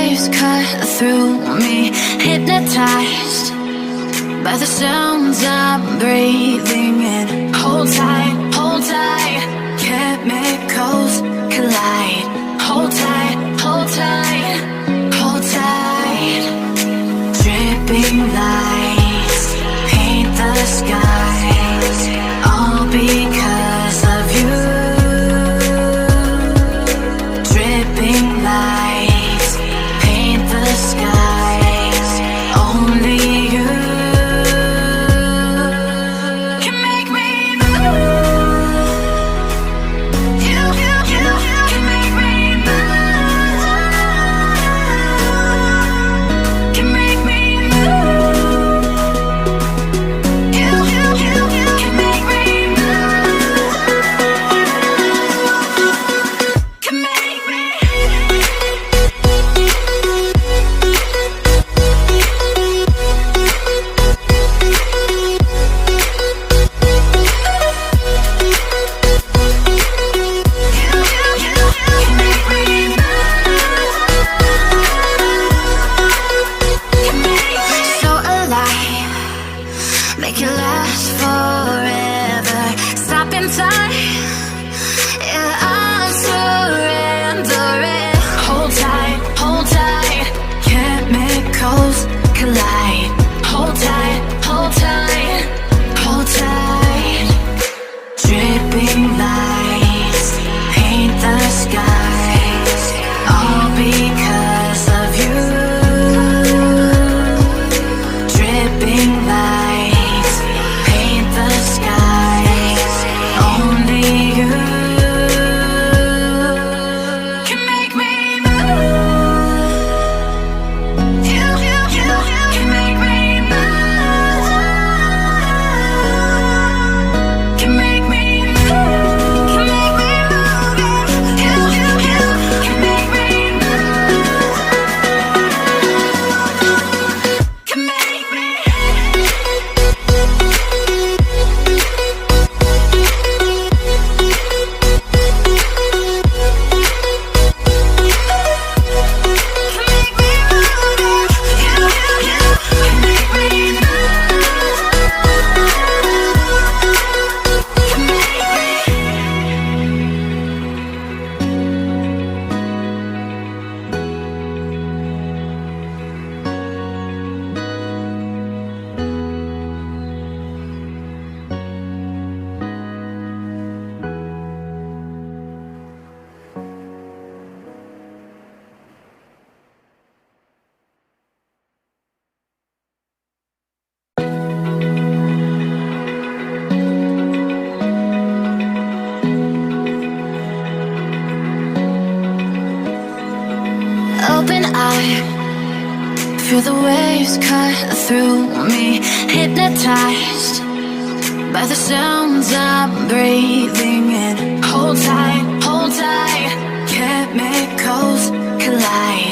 waves cut through me, hypnotized by the sounds I'm breathing in. Hold tight, chemicals collide. Hold tight, hold tight, hold tight. Dripping lights paint the skies, all because of you. Dripping lights paint the skies, only you can make me move. You can make me move. Can make me move. You can make me move. Can make me. So alive, make it last forever. Stop in time, yeah, I'm surrendering. Hold tight, chemicals collide. Hold tight, hold tight, hold tight. Dripping lights paint the skies, all because of you. Dripping lights paint the skies, only you can make me move. You can make me move. Can make me move. Can make me move. You can make me move. Can make me. Open eye, feel the waves cut through me, hypnotized by the sounds I'm breathing in. Hold tight, chemicals collide.